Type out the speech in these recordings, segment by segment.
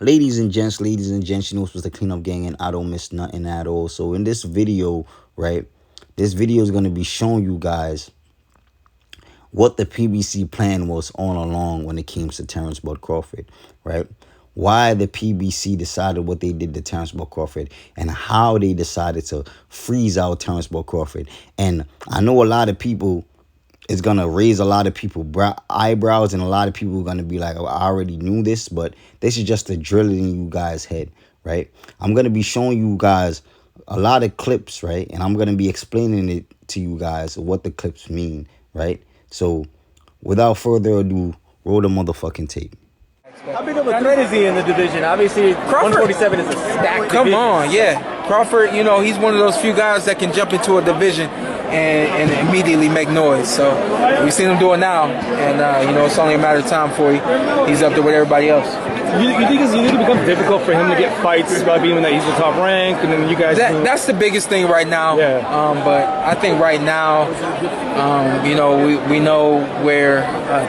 Ladies and gents, you know it's supposed to clean up gang and I don't miss nothing at all. So in this video, right, this video is going to be showing you guys what the PBC plan was all along when it came to Terrence Bud Crawford, right? Why the PBC decided what they did to Terrence Bud Crawford and how they decided to freeze out Terrence Bud Crawford. And I know a lot of people is going to raise a lot of people eyebrows, and a lot of people are going to be like, oh, I already knew this, but this is just a drill in you guys' head, right? I'm going to be showing you guys a lot of clips, right? And I'm going to be explaining it to you guys what the clips mean, right? So without further ado, roll the motherfucking tape. How big of a threat is he in the division? Obviously, Crawford. 147 is a stacked Come division. on, yeah. Crawford, you know, he's one of those few guys that can jump into a division and immediately make noise. So we've seen him do it now, and you know, it's only a matter of time before he's up there with everybody else. You think it becomes difficult for him to get fights by being that he's the top rank, and then you guys? That's the biggest thing right now. Yeah. But I think right now, you know, we know where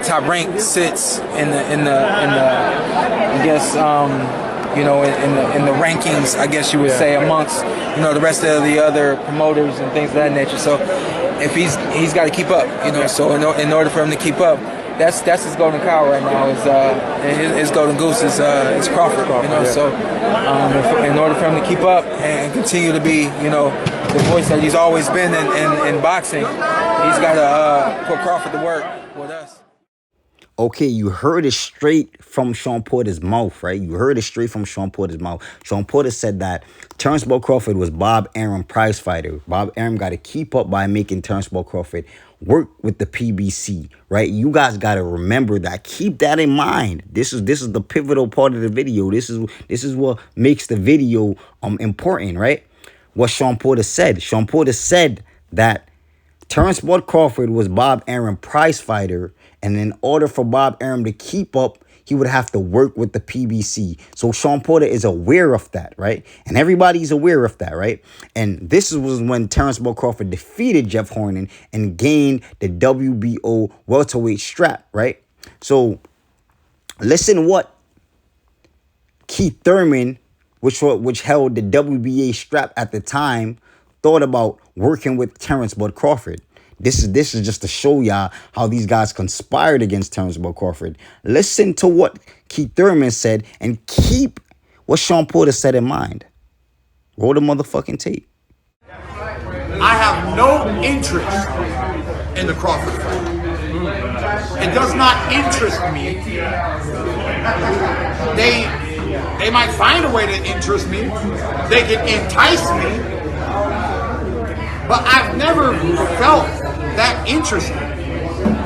top rank sits in the I guess you know, in the rankings, I guess you would say, amongst, you know, the rest of the other promoters and things of that nature. So if he's got to keep up, you know. So in order for him to keep up, that's his golden cow right now. His golden goose is Crawford, you know. Yeah. So in order for him to keep up and continue to be, you know, the voice that he's always been in boxing, he's got to put Crawford to work with us. Okay, you heard it straight from Shawn Porter's mouth, right? You heard it straight from Shawn Porter's mouth. Shawn Porter said that Terrence Bud Crawford was Bob Arum prize fighter. Bob Arum got to keep up by making Terrence Bud Crawford work with the PBC, right? You guys got to remember that. Keep that in mind. This is the pivotal part of the video. This is what makes the video important, right? What Shawn Porter said. Shawn Porter said that Terrence Bud Crawford was Bob Arum prize fighter, and in order for Bob Arum to keep up, he would have to work with the PBC. So Shawn Porter is aware of that, right? And everybody's aware of that, right? And this was when Terrence Bud Crawford defeated Jeff Hornan and gained the WBO welterweight strap, right? So listen what Keith Thurman, which held the WBA strap at the time, thought about working with Terrence Bud Crawford. This is just to show y'all how these guys conspired against Terrence Bud Crawford. Listen to what Keith Thurman said and keep what Shawn Porter said in mind. Roll the motherfucking tape. I have no interest in the Crawford fight. It does not interest me. They might find a way to interest me. They can entice me. But I've never felt that interested.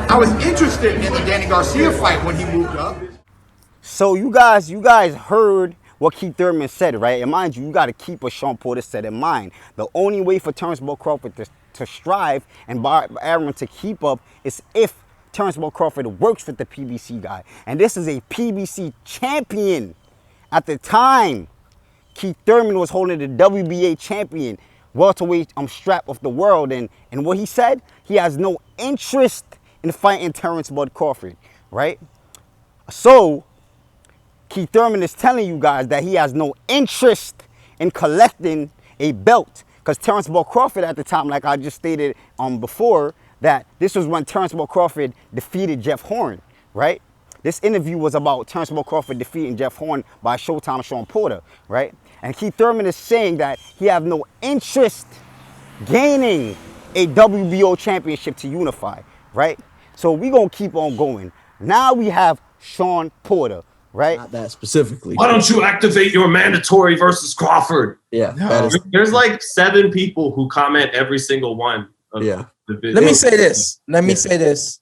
I was interested in the Danny Garcia fight when he moved up. So you guys heard what Keith Thurman said, right? And mind you got to keep what Shawn Porter said in mind. The only way for Terrence Bud Crawford to strive and Bob Arum to keep up is if Terrence Bud Crawford works with the PBC guy. And this is a PBC champion. At the time, Keith Thurman was holding the WBA champion welterweight strap of the world, and what he said, he has no interest in fighting Terrence Bud Crawford, right? So Keith Thurman is telling you guys that he has no interest in collecting a belt, because Terrence Bud Crawford at the time, like I just stated before, that this was when Terrence Bud Crawford defeated Jeff Horn, right? This interview was about Terrence Bud Crawford defeating Jeff Horn by Showtime Shawn Porter, right? And Keith Thurman is saying that he has no interest gaining a WBO championship to unify, right? So we're going to keep on going. Now we have Shawn Porter, right? Not that specifically. Why don't you activate your mandatory versus Crawford? Yeah. No. There's like 7 people who comment every single one of the videos. Let me say this. Say this.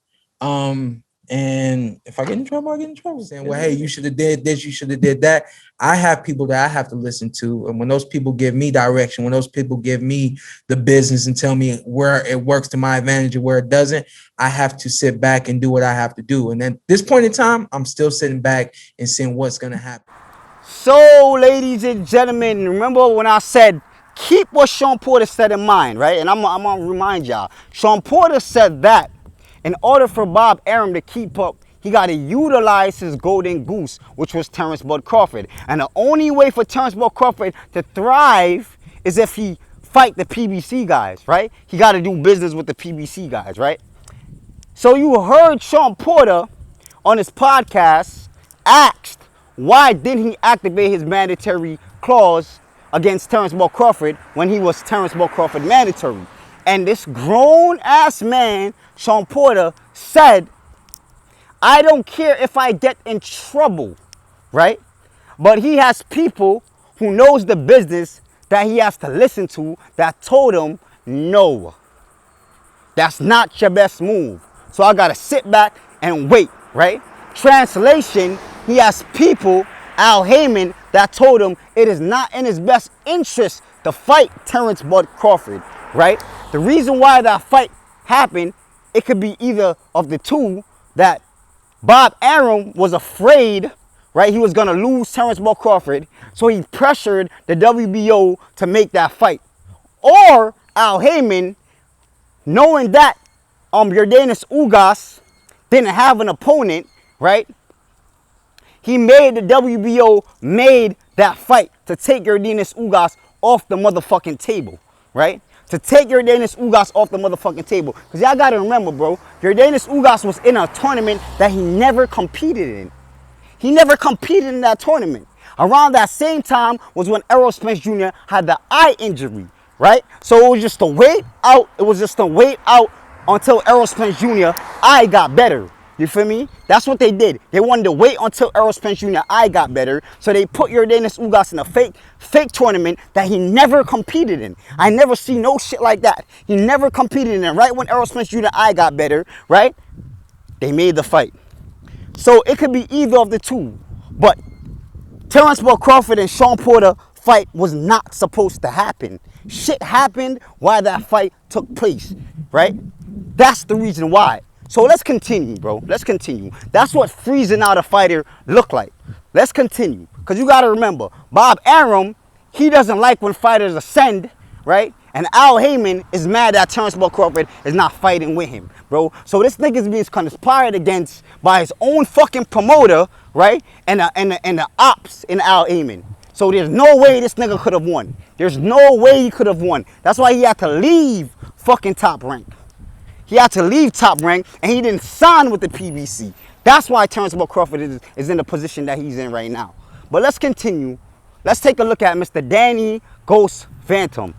And if I get in trouble, I get in trouble saying, well, hey, you should have did this, you should have did that. I have people that I have to listen to. And when those people give me direction, when those people give me the business and tell me where it works to my advantage and where it doesn't, I have to sit back and do what I have to do. And at this point in time, I'm still sitting back and seeing what's going to happen. So, ladies and gentlemen, remember when I said, keep what Shawn Porter said in mind, right? And I'm going to remind y'all. Shawn Porter said that in order for Bob Arum to keep up, he got to utilize his golden goose, which was Terrence Bud Crawford. And the only way for Terrence Bud Crawford to thrive is if he fight the PBC guys, right? He got to do business with the PBC guys, right? So you heard Shawn Porter on his podcast asked why didn't he activate his mandatory clause against Terrence Bud Crawford when he was Terrence Bud Crawford mandatory. And this grown-ass man, Shawn Porter, said, I don't care if I get in trouble, right? But he has people who knows the business that he has to listen to that told him, no, that's not your best move. So I got to sit back and wait, right? Translation, he has people, Al Heyman, that told him it is not in his best interest to fight Terrence Bud Crawford, right? The reason why that fight happened, it could be either of the two, that Bob Arum was afraid, right? He was going to lose Terrence Bud Crawford, so he pressured the WBO to make that fight. Or Al Heyman, knowing that Yordenis Ugas didn't have an opponent, right? He made the WBO made that fight to take Yordenis Ugas off the motherfucking table, right? To take Yordenis Ugas off the motherfucking table. Because y'all got to remember, bro, Yordenis Ugas was in a tournament that he never competed in. He never competed in that tournament. Around that same time was when Errol Spence Jr. had the eye injury, right? So it was just a wait out. It was just a wait out until Errol Spence Jr. eye got better. You feel me? That's what they did. They wanted to wait until Errol Spence Jr. eye got better, so they put Yordenis Ugas in a fake tournament that he never competed in. I never see no shit like that. He never competed in it. Right when Errol Spence Jr. eye got better, right? They made the fight. So it could be either of the two. But Terrence Bud Crawford and Shawn Porter fight was not supposed to happen. Shit happened while that fight took place, right? That's the reason why. So let's continue, bro. Let's continue. That's what freezing out a fighter look like. Let's continue. Because you got to remember, Bob Arum, he doesn't like when fighters ascend, right? And Al Heyman is mad that Terrence Bud Crawford is not fighting with him, bro. So this nigga's being conspired against by his own fucking promoter, right? And the ops in Al Heyman. So there's no way this nigga could have won. There's no way he could have won. That's why he had to leave fucking Top Rank. He had to leave Top Rank, and he didn't sign with the PBC. That's why Terrence Bud Crawford is in the position that he's in right now. But let's continue. Let's take a look at Mr. Danny Ghost Phantom.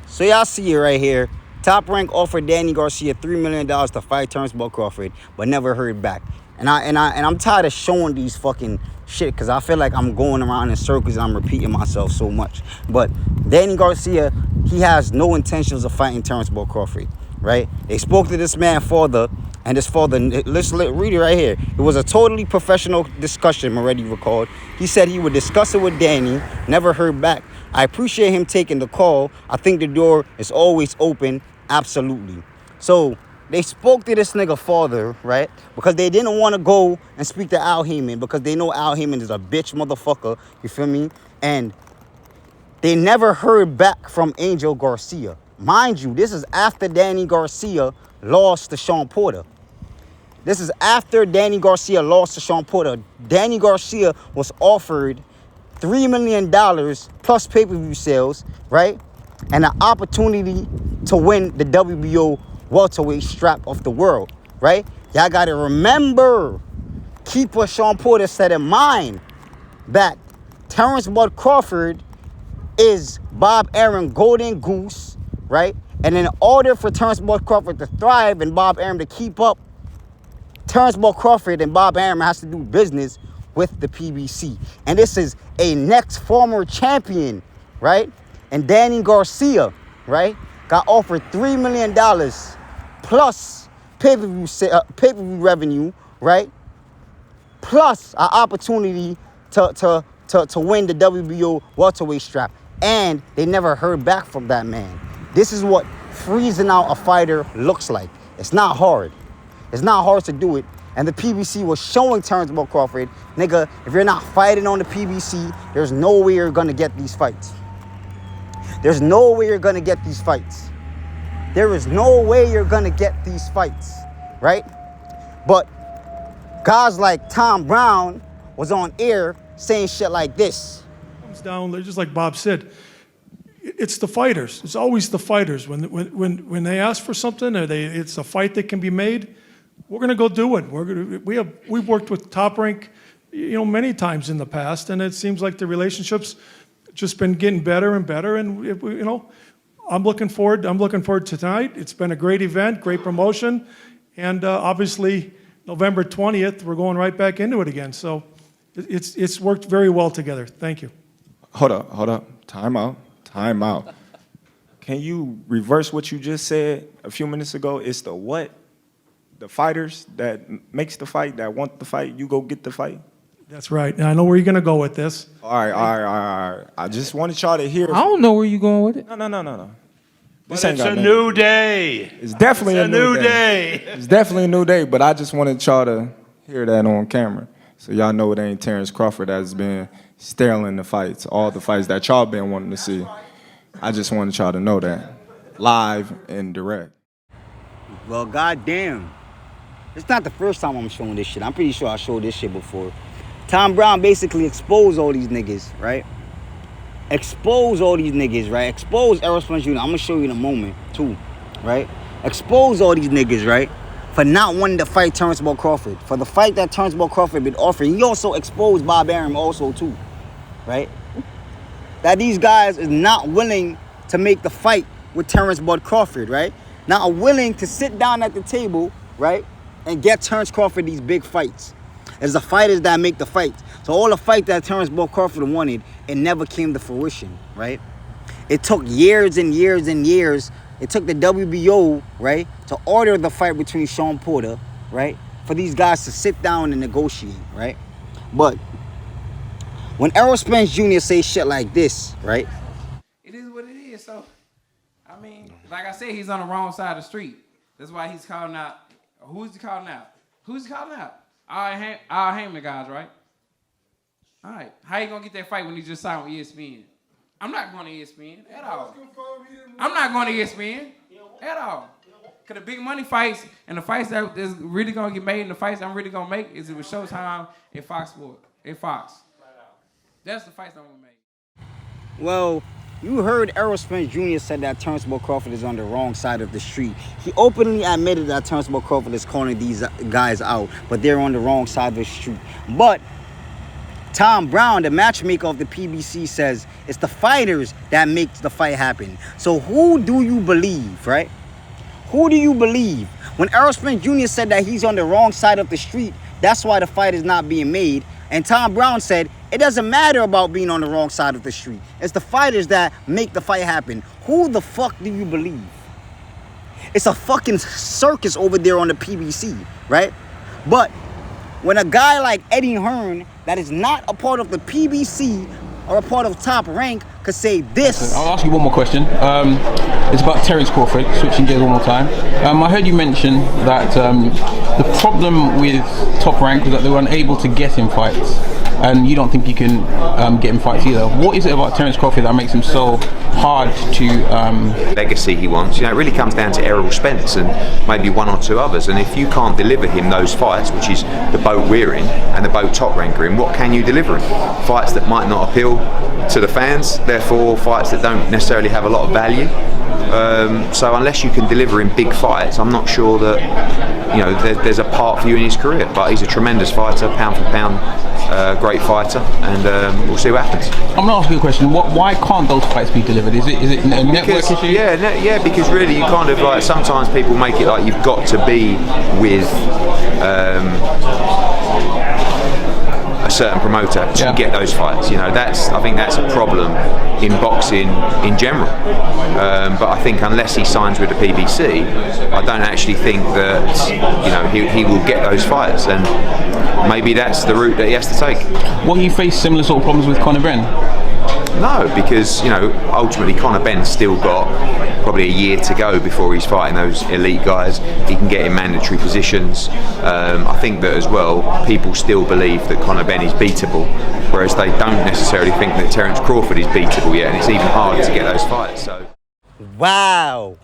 So y'all see it right here. Top Rank offered Danny Garcia $3 million to fight Terrence Bud Crawford, but never heard back. And I'm tired of showing these fucking shit because I feel like I'm going around in circles and I'm repeating myself so much. But Danny Garcia, he has no intentions of fighting Terrence Bud Crawford. Right? They spoke to this man's father, and his father, let's read it right here. It was a totally professional discussion, Moretti recalled. He said he would discuss it with Danny, never heard back. I appreciate him taking the call. I think the door is always open, absolutely. So they spoke to this nigga father, right? Because they didn't want to go and speak to Al Heyman because they know Al Heyman is a bitch motherfucker, you feel me? And they never heard back from Angel Garcia. Mind you, this is after Danny Garcia lost to Shawn Porter. This is after Danny Garcia lost to Shawn Porter. Danny Garcia was offered $3 million plus pay-per-view sales, right? And an opportunity to win the WBO welterweight strap of the world, right? Y'all got to remember, keep what Shawn Porter said in mind, that Terrence Bud Crawford is Bob Arum golden goose, right? And in order for Terrence Bud Crawford to thrive and Bob Arum to keep up, Terrence Bud Crawford and Bob Arum has to do business with the PBC. And this is a next former champion, right? And Danny Garcia, right, got offered $3 million plus pay-per-view revenue, right? Plus an opportunity to win the WBO welterweight strap. And they never heard back from that man. This is what freezing out a fighter looks like. It's not hard. It's not hard to do it. And the PBC was showing Terrence Bud Crawford, nigga, if you're not fighting on the PBC, there's no way you're going to get these fights. There's no way you're going to get these fights. There is no way you're going to get these fights, right? But guys like Tom Brown was on air saying shit like this. Comes down, just like Bob said, it's the fighters. It's always the fighters. When they ask for something, or it's a fight that can be made, we're going to go do it. We've worked with Top Rank, many times in the past, and it seems like the relationship's just been getting better and better. And I'm looking forward to tonight. It's been a great event, great promotion, and obviously November 20th, we're going right back into it again. So it's worked very well together. Thank you. Hold up. Time out. Can you reverse what you just said a few minutes ago? It's the what? The fighters that makes the fight, that want the fight, you go get the fight? That's right. Now, I know where you're going to go with this. All right. I just wanted y'all to hear. I don't know where you're going with it. No. But it's a new day. It's definitely a new day. It's definitely a new day, but I just wanted y'all to hear that on camera. So y'all know it ain't Terrence Crawford that's been stealing the fights, all the fights that y'all been wanting to see. I just wanted y'all to know that. Live and direct. Well, goddamn. It's not the first time I'm showing this shit. I'm pretty sure I showed this shit before. Tom Brown basically exposed all these niggas, right? Expose Errol Spence Jr. I'm gonna show you in a moment, too, right? Expose all these niggas, right? For not wanting to fight Terrence Crawford. For the fight that Terrence Crawford been offering. He also exposed Bob Arum also, too, right? That these guys is not willing to make the fight with Terrence Crawford, right? Not willing to sit down at the table, right? And get Terrence Crawford these big fights. It's the fighters that make the fights. So all the fight that Terrence Crawford wanted, it never came to fruition, right? It took years and years and years. It took the WBO, right, to order the fight between Shawn Porter, right, for these guys to sit down and negotiate, right? But when Errol Spence Jr. says shit like this, right? It is what it is. So, I mean, like I said, he's on the wrong side of the street. That's why he's calling out. Who's he calling out? All Heyman guys, right? All right. How you gonna get that fight when he just signed with ESPN? I'm not going to ESPN at all. I'm not going to ESPN at all. Because the big money fights and the fights that is really going to get made and the fights I'm really going to make is it with Showtime and Fox Sports. And Fox. That's the fights I'm going to make. Well, you heard Errol Spence Jr. said that Terrence Crawford is on the wrong side of the street. He openly admitted that Terrence Crawford is calling these guys out, but they're on the wrong side of the street. But Tom Brown, the matchmaker of the PBC, says it's the fighters that makes the fight happen. So who do you believe, right? Who do you believe? When Errol Spence Jr. said that he's on the wrong side of the street, that's why the fight is not being made. And Tom Brown said it doesn't matter about being on the wrong side of the street. It's the fighters that make the fight happen. Who the fuck do you believe? It's a fucking circus over there on the PBC, right? But when a guy like Eddie Hearn, that is not a part of the PBC or a part of Top Rank, could say this. I'll ask you one more question. It's about Terrence Crawford, switching gears one more time. I heard you mention that the problem with Top Rank was that they were unable to get him fights. And you don't think you can get him fights either. What is it about Terrence Crawford that makes him so hard to... legacy he wants, it really comes down to Errol Spence and maybe one or two others. And if you can't deliver him those fights, which is the boat we're in and the boat Top Rank are in, what can you deliver him? Fights that might not appeal to the fans, therefore fights that don't necessarily have a lot of value. So unless you can deliver in big fights, I'm not sure that there's a part for you in his career. But he's a tremendous fighter, pound for pound, great fighter, and we'll see what happens. I'm going to ask you a question. Why can't those fights be delivered? Is it a network issue? Yeah, because really you kind of like, sometimes people make it like you've got to be with a certain promoter to get those fights. I think that's a problem in boxing in general. But I think unless he signs with the PBC, I don't actually think that he will get those fights, and maybe that's the route that he has to take. Will he face similar sort of problems with Conor Benn? No, because ultimately Conor Benn's still got probably a year to go before he's fighting those elite guys. He can get in mandatory positions. I think that as well, people still believe that Conor Benn is beatable, whereas they don't necessarily think that Terrence Crawford is beatable yet, and it's even harder to get those fights. So, wow,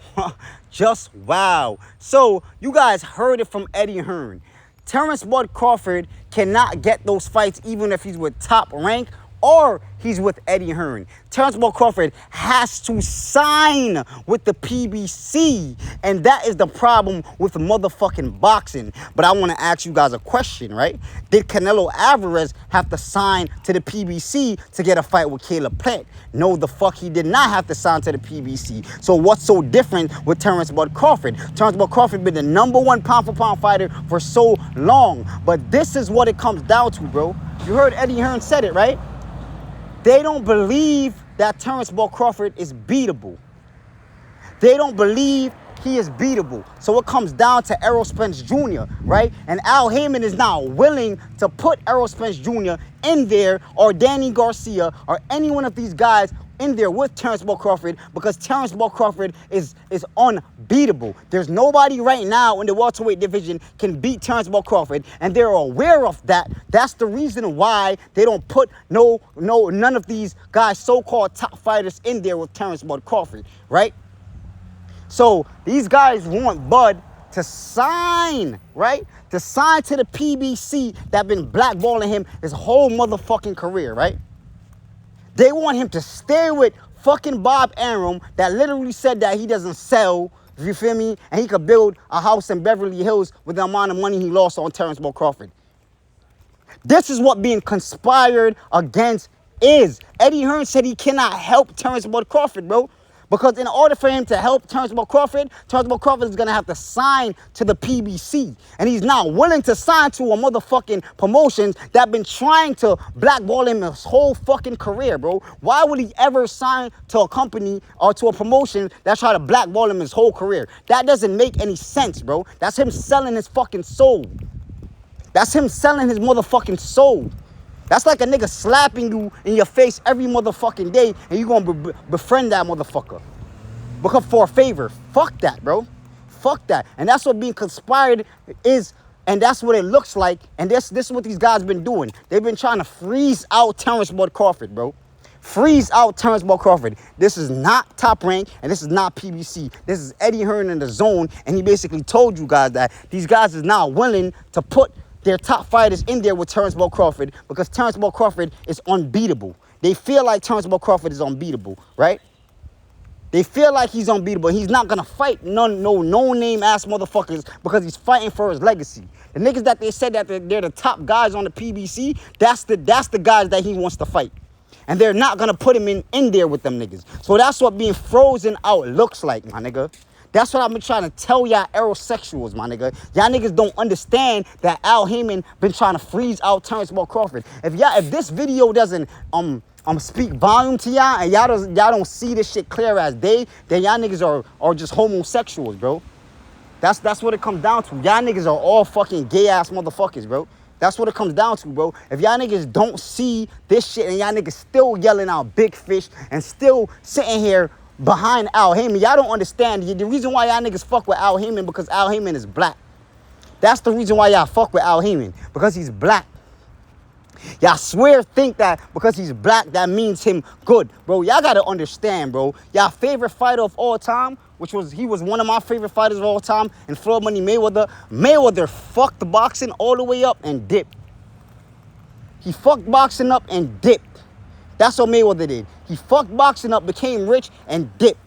just wow. So you guys heard it from Eddie Hearn. Terrence Bud Crawford cannot get those fights even if he's with Top Rank or he's with Eddie Hearn. Terrence Bud Crawford has to sign with the PBC, and that is the problem with motherfucking boxing. But I want to ask you guys a question, right? Did Canelo Alvarez have to sign to the PBC to get a fight with Caleb Plant? No, the fuck he did not have to sign to the PBC. So what's so different with Terrence Bud Crawford? Terrence Bud Crawford been the #1 pound-for-pound fighter for so long. But this is what it comes down to, bro. You heard Eddie Hearn said it, right? They don't believe that Terrence Bud Crawford is beatable. They don't believe he is beatable. So it comes down to Errol Spence Jr., right? And Al Heyman is now willing to put Errol Spence Jr. in there, or Danny Garcia, or any one of these guys in there with Terrence Bud Crawford, because Terrence Bud Crawford is unbeatable. There's nobody right now in the welterweight division can beat Terrence Bud Crawford, and they're aware of that. That's the reason why they don't put none of these guys, so-called top fighters, in there with Terrence Bud Crawford, right? So these guys want Bud to sign, right? To sign to the PBC that been blackballing him his whole motherfucking career, right? They want him to stay with fucking Bob Arum that literally said that he doesn't sell, you feel me? And he could build a house in Beverly Hills with the amount of money he lost on Terrence Bud Crawford. This is what being conspired against is. Eddie Hearn said he cannot help Terrence Bud Crawford, bro. Because in order for him to help Terrence Bud Crawford is going to have to sign to the PBC. And he's not willing to sign to a motherfucking promotions that been trying to blackball him his whole fucking career, bro. Why would he ever sign to a company or to a promotion that's trying to blackball him his whole career? That doesn't make any sense, bro. That's him selling his fucking soul. That's him selling his motherfucking soul. That's like a nigga slapping you in your face every motherfucking day and you gonna befriend that motherfucker. Because for a favor. Fuck that, bro. Fuck that. And that's what being conspired is, and that's what it looks like. And this is what these guys been doing. They've been trying to freeze out Terrence Bud Crawford, bro. Freeze out Terrence Bud Crawford. This is not Top Rank, and this is not PBC. This is Eddie Hearn in the zone, and he basically told you guys that these guys is not willing to put their top fighters in there with Terrence Bud Crawford because Terrence Bud Crawford is unbeatable. They feel like Terrence Bud Crawford is unbeatable, right? They feel like he's unbeatable. He's not gonna fight no name ass motherfuckers because he's fighting for his legacy. The niggas that they said that they're the top guys on the PBC, that's the guys that he wants to fight. And they're not gonna put him in there with them niggas. So that's what being frozen out looks like, my nigga. That's what I've been trying to tell y'all aerosexuals, my nigga. Y'all niggas don't understand that Al Heyman been trying to freeze out Terrence Bud Crawford. If this video doesn't speak volume to y'all and y'all don't see this shit clear as day, then y'all niggas are just homosexuals, bro. That's what it comes down to. Y'all niggas are all fucking gay ass motherfuckers, bro. That's what it comes down to, bro. If y'all niggas don't see this shit and y'all niggas still yelling out big fish and still sitting here behind Al Heyman, y'all don't understand. The reason why y'all niggas fuck with Al Heyman because Al Heyman is black. That's the reason why y'all fuck with Al Heyman, because he's black. Y'all think that because he's black, that means him good. Bro, y'all gotta understand, bro. Y'all favorite fighter of all time, he was one of my favorite fighters of all time, and Floyd Money Mayweather. Mayweather fucked the boxing all the way up and dipped. He fucked boxing up and dipped. That's what Mayweather did. He fucked boxing up, became rich, and dipped.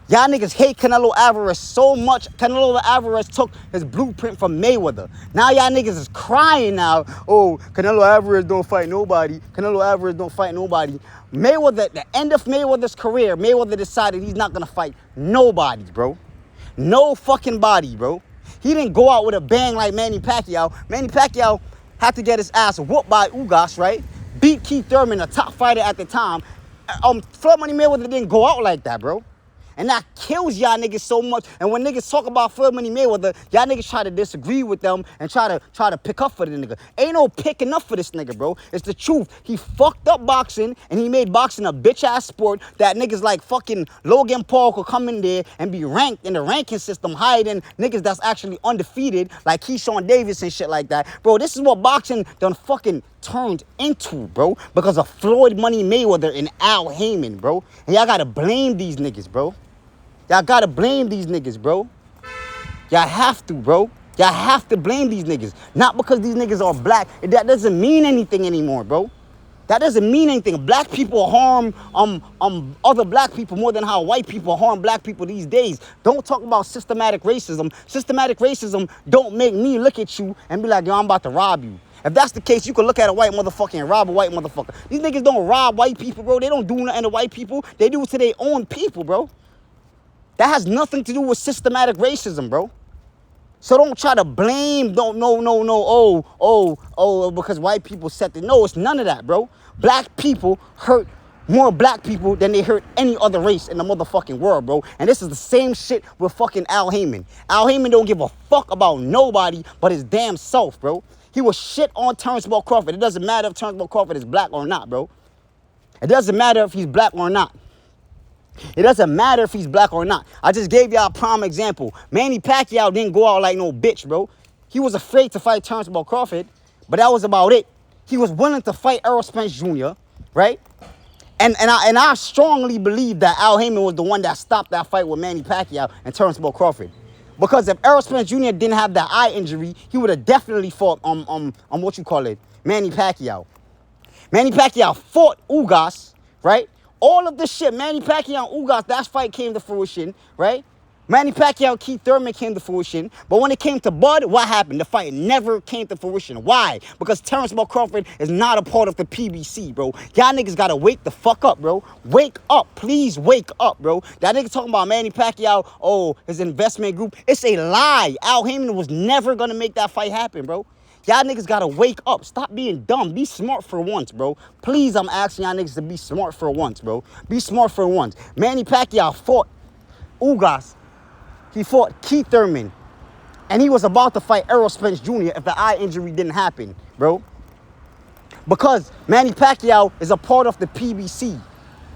Y'all niggas hate Canelo Alvarez so much. Canelo Alvarez took his blueprint from Mayweather. Now y'all niggas is crying now. Oh, Canelo Alvarez don't fight nobody. Canelo Alvarez don't fight nobody. Mayweather, the end of Mayweather's career, Mayweather decided he's not gonna fight nobody, bro. No fucking body, bro. He didn't go out with a bang like Manny Pacquiao. Manny Pacquiao had to get his ass whooped by Ugas, right? Beat Keith Thurman, a top fighter at the time. Floyd Money Mayweather didn't go out like that, bro. And that kills y'all niggas so much. And when niggas talk about Floyd Money Mayweather, y'all niggas try to disagree with them and try to pick up for the nigga. Ain't no picking up for this nigga, bro. It's the truth. He fucked up boxing and he made boxing a bitch-ass sport that niggas like fucking Logan Paul could come in there and be ranked in the ranking system higher than niggas that's actually undefeated like Keyshawn Davis and shit like that. Bro, this is what boxing done fucking turned into, bro, because of Floyd Money Mayweather and Al Heyman, bro. And y'all gotta blame these niggas, bro. Y'all gotta blame these niggas, bro. Y'all have to, bro. Y'all have to blame these niggas. Not because these niggas are black. That doesn't mean anything anymore, bro. That doesn't mean anything. Black people harm other black people more than how white people harm black people these days. Don't talk about systematic racism. Systematic racism don't make me look at you and be like, yo, I'm about to rob you. If that's the case, you can look at a white motherfucker and rob a white motherfucker. These niggas don't rob white people, bro. They don't do nothing to white people. They do it to their own people, bro. That has nothing to do with systematic racism, bro. So don't try to blame, because white people set it. No, it's none of that, bro. Black people hurt more black people than they hurt any other race in the motherfucking world, bro. And this is the same shit with fucking Al Heyman. Al Heyman don't give a fuck about nobody but his damn self, bro. He was shit on Turnbull Crawford. It doesn't matter if Turnbull Crawford is black or not, bro. It doesn't matter if he's black or not. It doesn't matter if he's black or not. I just gave y'all a prime example. Manny Pacquiao didn't go out like no bitch, bro. He was afraid to fight Turnbull Crawford, but that was about it. He was willing to fight Errol Spence Jr., right? And I strongly believe that Al Heyman was the one that stopped that fight with Manny Pacquiao and Turnbull Crawford. Because if Errol Spence Jr. didn't have that eye injury, he would have definitely fought Manny Pacquiao. Manny Pacquiao fought Ugas, right? All of this shit, Manny Pacquiao and Ugas, that fight came to fruition, right? Manny Pacquiao and Keith Thurman came to fruition. But when it came to Bud, what happened? The fight never came to fruition. Why? Because Terrence Crawford is not a part of the PBC, bro. Y'all niggas gotta wake the fuck up, bro. Wake up. Please wake up, bro. That nigga talking about Manny Pacquiao, his investment group. It's a lie. Al Heyman was never gonna make that fight happen, bro. Y'all niggas gotta wake up. Stop being dumb. Be smart for once, bro. Please, I'm asking y'all niggas to be smart for once, bro. Be smart for once. Manny Pacquiao fought Ugas. He fought Keith Thurman. And he was about to fight Errol Spence Jr. if the eye injury didn't happen, bro. Because Manny Pacquiao is a part of the PBC.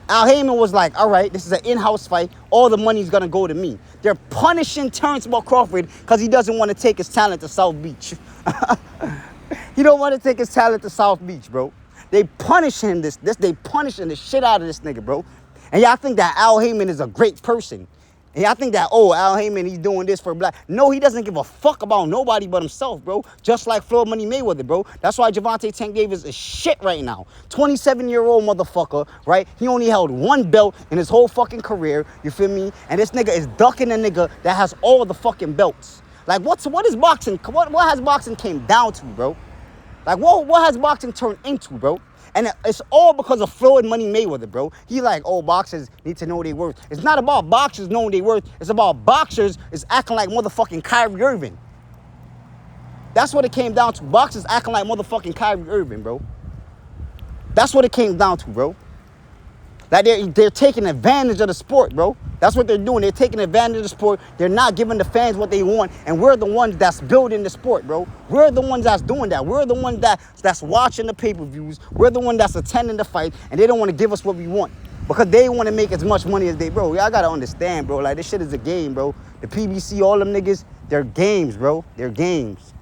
Al Heyman was like, all right, this is an in-house fight. All the money's gonna go to me. They're punishing Terrence Crawford because he doesn't want to take his talent to South Beach. He don't want to take his talent to South Beach, bro. They punishing they punishing the shit out of this nigga, bro. And y'all think that Al Heyman is a great person. And y'all think that, Al Heyman, he's doing this for black. No, he doesn't give a fuck about nobody but himself, bro. Just like Floyd Money Mayweather, bro. That's why Gervonta Tank Davis is shit right now. 27-year-old motherfucker, right? He only held one belt in his whole fucking career, you feel me? And this nigga is ducking a nigga that has all the fucking belts. Like, what is boxing? What has boxing came down to, bro? Like, what has boxing turned into, bro? And it's all because of Floyd Money Mayweather, bro. He like, boxers need to know their worth. It's not about boxers knowing their worth. It's about boxers is acting like motherfucking Kyrie Irving. That's what it came down to. Boxers acting like motherfucking Kyrie Irving, bro. That's what it came down to, bro. Like they're taking advantage of the sport, bro. That's what they're doing. They're taking advantage of the sport. They're not giving the fans what they want. And we're the ones that's building the sport, bro. We're the ones that's doing that. We're the ones that's watching the pay-per-views. We're the ones that's attending the fight. And they don't want to give us what we want. Because they want to make as much money as they, bro. Y'all got to understand, bro. Like, this shit is a game, bro. The PBC, all them niggas, they're games, bro. They're games.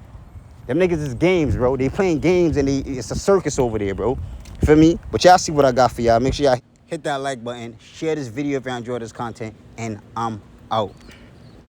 Them niggas is games, bro. They playing games and it's a circus over there, bro. Feel me? But y'all see what I got for y'all. Make sure y'all hit that like button, share this video if you enjoyed this content, and I'm out.